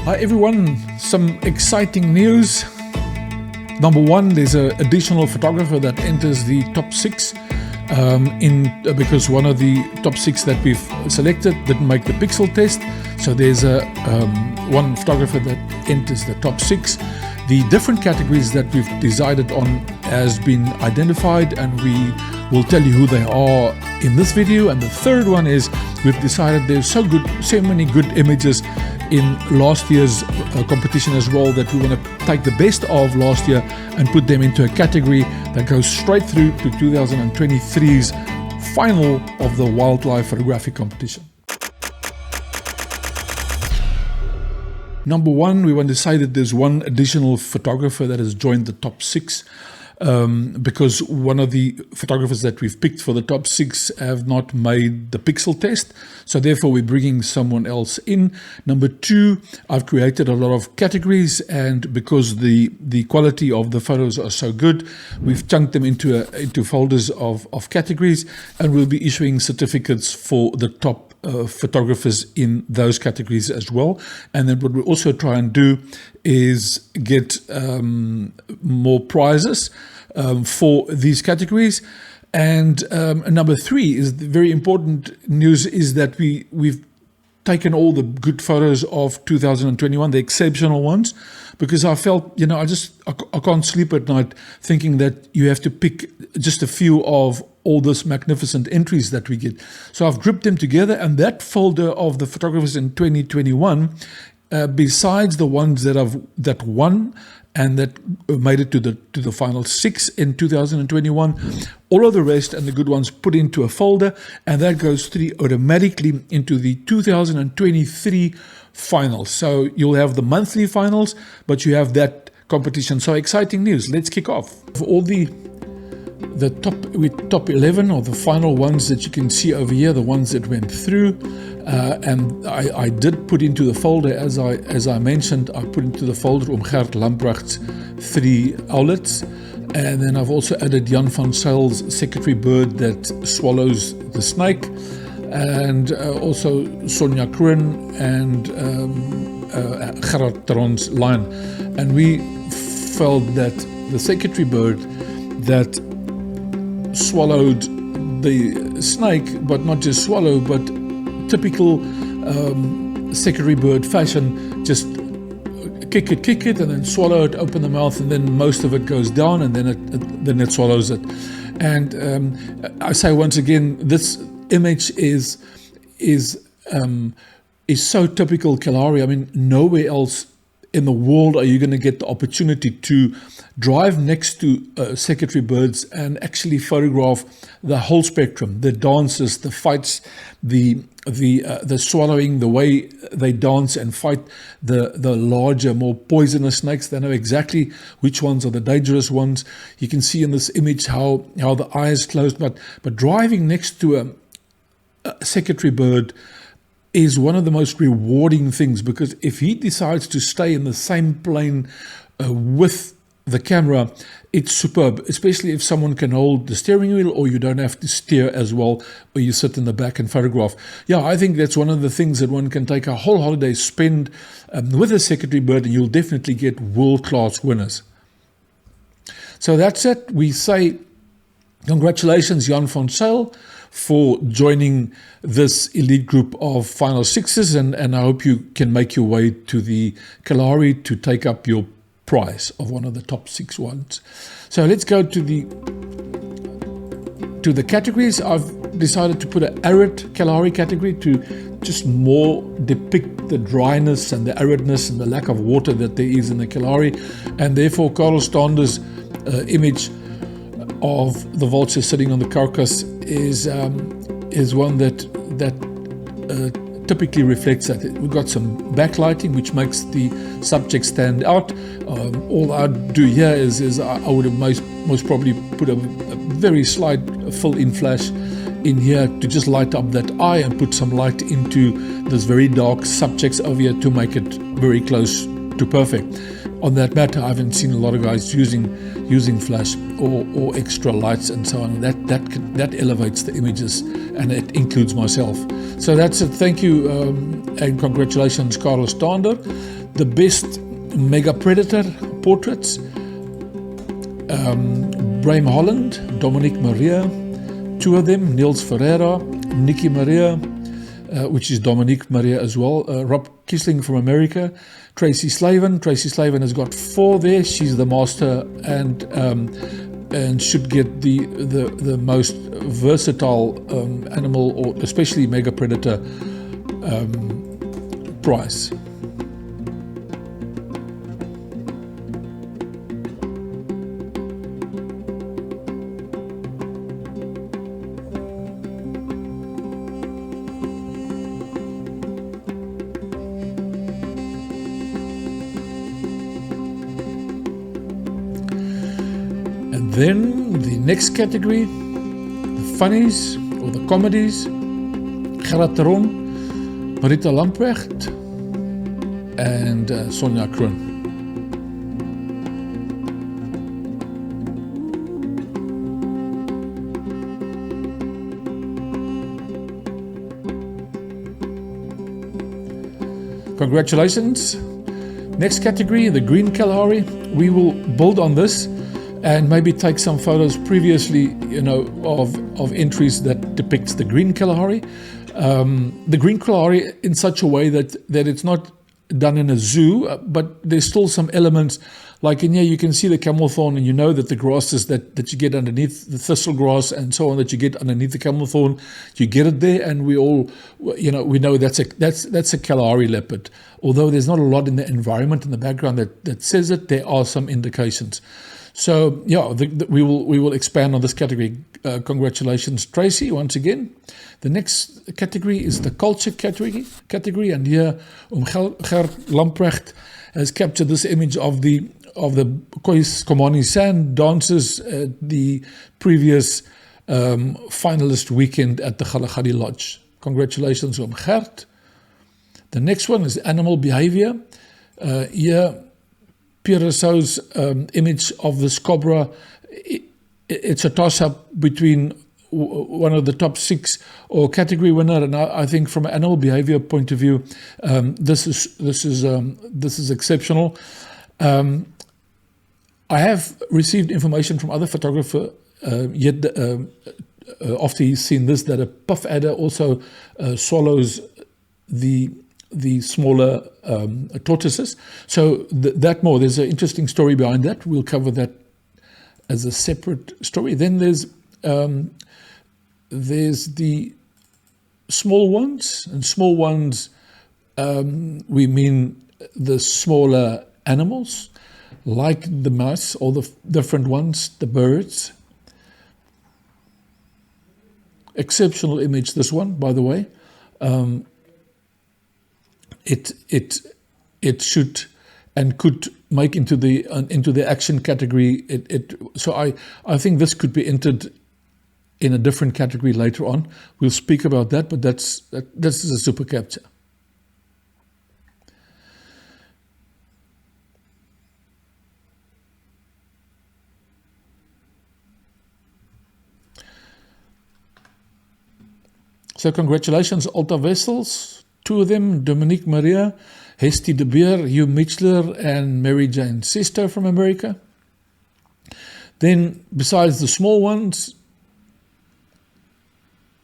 Hi everyone, some exciting news. Number one, there's an additional photographer that enters the top 6 because one of the top 6 that we've selected didn't make the pixel test. So there's one photographer that enters the top 6. The different categories that we've decided on has been identified, and we will tell you who they are in this video. And the third one is we've decided there's so many good images in last year's competition as well, that we want to take the best of last year and put them into a category that goes straight through to 2023's final of the wildlife photography competition. Number one, we want to say that there's one additional photographer that has joined the top 6 because one of the photographers that we've picked for the top 6 have not made the pixel test. So therefore we're bringing someone else in. Number two, I've created a lot of categories, and because the quality of the photos are so good, we've chunked them into folders of categories, and we'll be issuing certificates for the top photographers in those categories as well. And then what we also try and do is get more prizes for these categories. And number three is the very important news, is that we've taken all the good photos of 2021, the exceptional ones, because I felt, I can't sleep at night thinking that you have to pick just a few of all those magnificent entries that we get. So I've grouped them together, and that folder of the photographers in 2021, besides the ones that won and that made it to the final 6 in 2021, all of the rest and the good ones put into a folder, and that goes through automatically into the 2023 finals. So you'll have the monthly finals, but you have that competition. So exciting news. Let's kick off. For all the top 11, or the final ones that you can see over here, the ones that went through, and I did put into the folder, as I mentioned, I put into the folder Gert Lamprecht's 3 owlets, and then I've also added Jan van Zyle's secretary bird that swallows the snake, and also Sonja Kroon and Gerard Teron's lion. And we felt that the secretary bird that swallowed the snake, but not just swallow, but typical secretary bird fashion, just kick it and then swallow it, open the mouth, and then most of it goes down, and then it swallows it. And I say once again, this image is so typical Kalahari. I mean, nowhere else in the world are you going to get the opportunity to drive next to secretary birds and actually photograph the whole spectrum, the dances, the fights, the swallowing, the way they dance and fight the larger, more poisonous snakes. They know exactly which ones are the dangerous ones. You can see in this image how the eye is closed, but driving next to a secretary bird is one of the most rewarding things, because if he decides to stay in the same plane with the camera, it's superb, especially if someone can hold the steering wheel, or you don't have to steer as well, or you sit in the back and photograph. Yeah, I think that's one of the things that one can take a whole holiday, spend with a secretary bird, and you'll definitely get world-class winners. So that's it. We say congratulations, Jan van Zyl, for joining this elite group of final 6s, and I hope you can make your way to the Kalahari to take up your prize of one of the top 6 ones. So let's go to the categories. I've decided to put an arid Kalahari category to just more depict the dryness and the aridness and the lack of water that there is in the Kalahari, and therefore Karel Stander's image of the vulture sitting on the carcass is one that typically reflects that. We've got some backlighting which makes the subject stand out. All I'd do here is I would have most probably put a very slight fill-in flash in here to just light up that eye and put some light into this very dark subjects over here to make it very close to perfect. On that matter, I haven't seen a lot of guys using flash or extra lights and so on. That elevates the images, and it includes myself. So that's it. Thank you and congratulations, Carlos Stander. The best mega predator portraits: Brahim Holland, Dominique Maria, two of them, Niels Ferreira, Nikki Maria, which is Dominique Maria as well, Rob Kisling from America, Tracy Slavin. Tracy Slavin has got 4 there. She's the master and should get the most versatile animal, or especially mega predator prize. Then the next category, the funnies or the comedies: Gerard Teron, Marita Lamprecht, and Sonja Kroon. Congratulations. Next category, the green Kalahari. We will build on this and maybe take some photos previously, of entries that depicts the green Kalahari. The green Kalahari in such a way that it's not done in a zoo, but there's still some elements, like in here you can see the camel thorn, and you know that the grasses that you get underneath, the thistle grass and so on, that you get underneath the camel thorn, you get it there, and we all, we know that's a Kalahari leopard. Although there's not a lot in the environment in the background that says it, there are some indications. So yeah, we will expand on this category. Congratulations, Tracy, once again. The next category is the culture category, and here Gert Lamprecht has captured this image of the Komani Sand dancers at the previous finalist weekend at the Kgalagadi Lodge. Congratulations, Gert. The next one is animal behavior. Here, Pierre Rousseau's image of this cobra, it's a toss-up between one of the top 6 or category winner, and I think from an animal behavior point of view, this is exceptional. I have received information from other photographer after he's seen this, that a puff adder also swallows the smaller tortoises. So there's an interesting story behind that. We'll cover that as a separate story. Then there's the small ones, and small ones, we mean the smaller animals, like the mouse, all the different ones, the birds. Exceptional image, this one, by the way. It should and could make into the action category. So I think this could be entered in a different category later on. We'll speak about that, but this is a super capture. So congratulations, Alta Vessels, 2 of them, Dominique Maria, Hestie de Beer, Hugh Mitchler, and Mary Jane Sisto from America. Then, besides the small ones,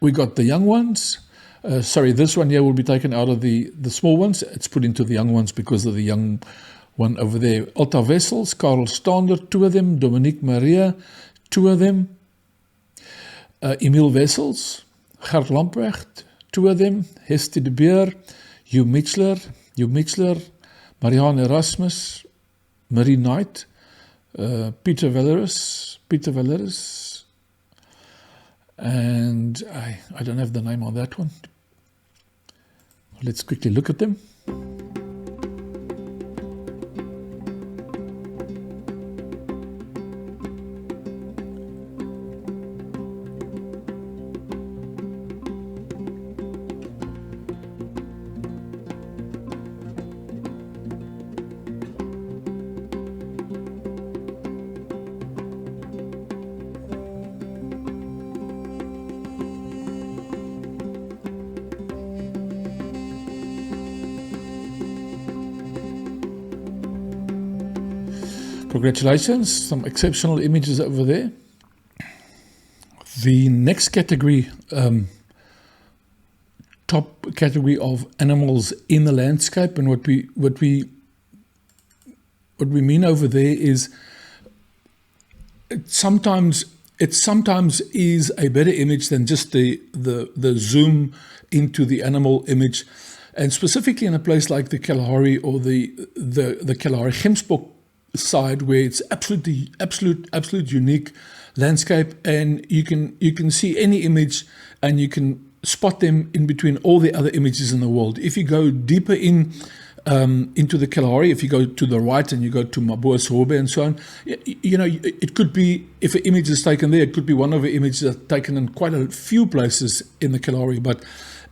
we got the young ones. This one here will be taken out of the small ones. It's put into the young ones because of the young one over there. Alta Vessels, Karel Stander, 2 of them, Dominique Maria, 2 of them, Emil Wessels, Gert Lamprecht, 2 of them, Hestie de Beer, Hugh Mitchler, Marianne Erasmus, Marie Knight, Peter Valeris, and I don't have the name on that one. Let's quickly look at them. Congratulations, some exceptional images over there. The next category, top category of animals in the landscape, and what we mean over there is it sometimes is a better image than just the zoom into the animal image, and specifically in a place like the Kalahari or the Kalahari Gemsbok side, where it's absolute unique landscape, and you can see any image and you can spot them in between all the other images in the world. If you go deeper into the Kalahari, if you go to the right and you go to Maboa Sobe and so on, it could be, if an image is taken there, it could be one of the images that's taken in quite a few places in the Kalahari,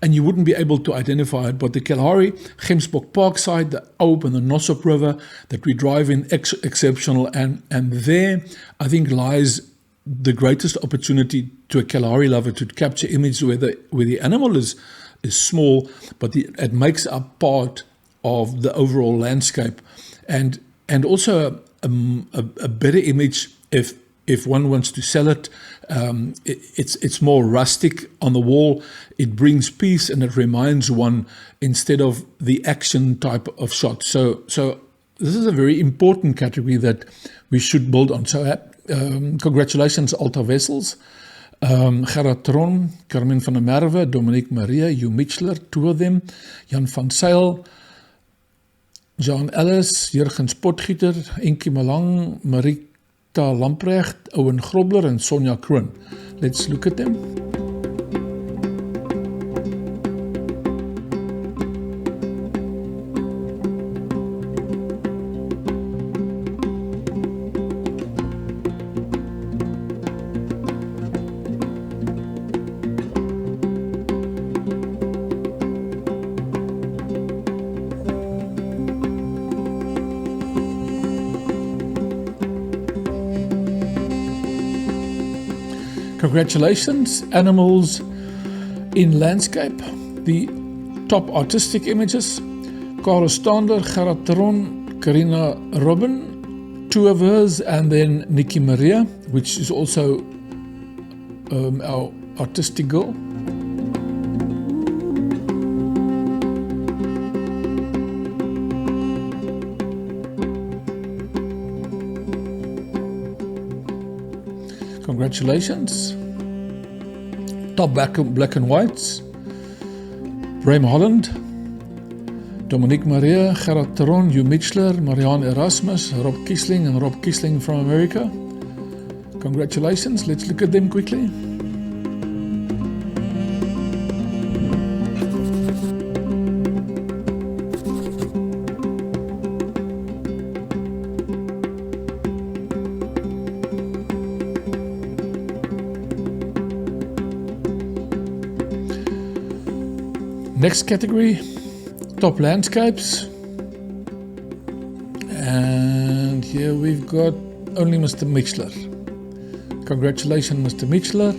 and you wouldn't be able to identify it. But the Kalahari, Gemsbok Park side, the Ope and the Nosop River that we drive in, exceptional, and there I think lies the greatest opportunity to a Kalahari lover to capture images where the animal is small, but it makes up part of the overall landscape, and also a better image if one wants to sell it. It's more rustic on the wall. It brings peace and it reminds one instead of the action type of shot. So this is a very important category that we should build on. So congratulations, Alta Wessels, Gerard Tron, Carmen van der Merwe, Dominique Maria, Hugh Mitchler, two of them, Jan van Zyl, John Ellis, Jurgens Potgieter, Inkie Malang, Marita Lamprecht, Owen Grobler, and Sonja Kroon. Let's look at them. Congratulations, animals in landscape. The top artistic images: Karel Stander, Gerard Teron, Karina Robin, two of hers, and then Nikki Maria, which is also our artistic girl. Congratulations. Top black and whites: Bram Holland, Dominique Maria, Gerard Teron, Hugh Mitchler, Marianne Erasmus, Rob Kiesling, and Rob Kiesling from America. Congratulations. Let's look at them quickly. Next category, top landscapes, and here we've got only Mr. Mitchler. Congratulations, Mr. Mitchler.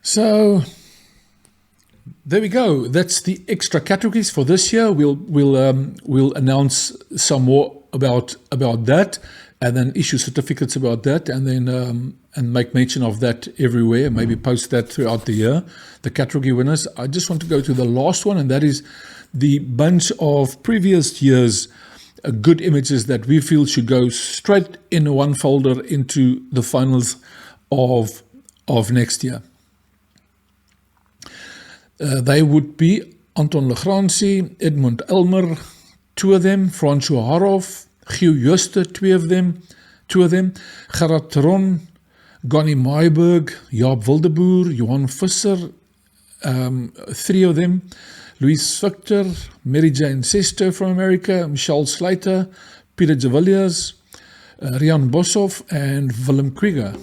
So there we go. That's the extra categories for this year. We'll announce some more about that, and then issue certificates about that, and then and make mention of that everywhere. Maybe post that throughout the year. The category winners. I just want to go to the last one, and that is the bunch of previous years' good images that we feel should go straight in one folder into the finals of next year. They would be Anton Legrandsie, Edmund Elmer, two of them, François Haroff, Hugh Juster, two of them, Gerard Teron, Gani Maaiburg, Jaap Wildeboer, Johan Visser, three of them, Louise Victor, Mary Jane Sesto from America, Michelle Slater, Peter de Villiers, Rian Boshoff, and Willem Krieger.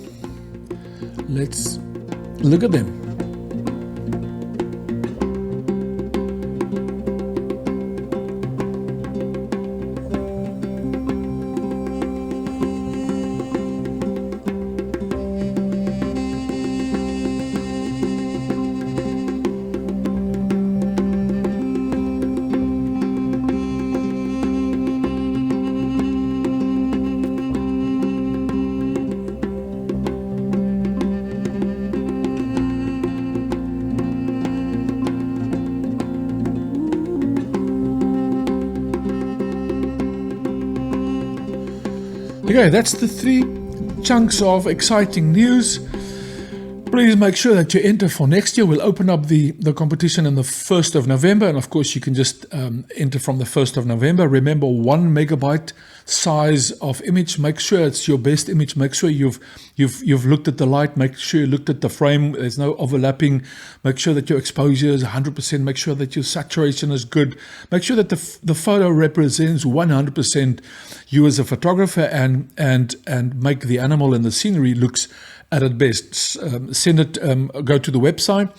Let's look at them. Okay, that's the 3 chunks of exciting news. Please make sure that you enter for next year. We'll open up the competition on the 1st of November. And of course, you can just enter from the 1st of November. Remember, 1 megabyte size of image. Make sure it's your best image. Make sure you've looked at the light. Make sure you looked at the frame. There's no overlapping. Make sure that your exposure is 100%. Make sure that your saturation is good. Make sure that the photo represents 100% you as a photographer, and make the animal and the scenery looks at its best. Send it, go to the website,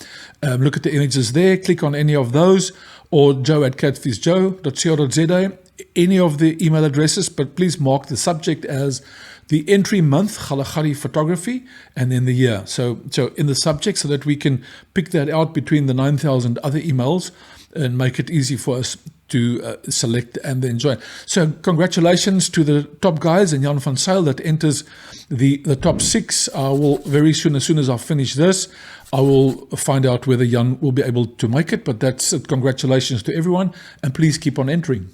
look at the images there, click on any of those, or joe@catfishjoe.co.za, any of the email addresses, but please mark the subject as the entry month, Kgalagadi photography, and then the year. So in the subject, so that we can pick that out between the 9,000 other emails and make it easy for us to select and then join. So congratulations to the top guys and Jan van Zyl that enters the top 6. I will very soon, as soon as I finish this, I will find out whether Jan will be able to make it, but that's it. Congratulations to everyone, and please keep on entering.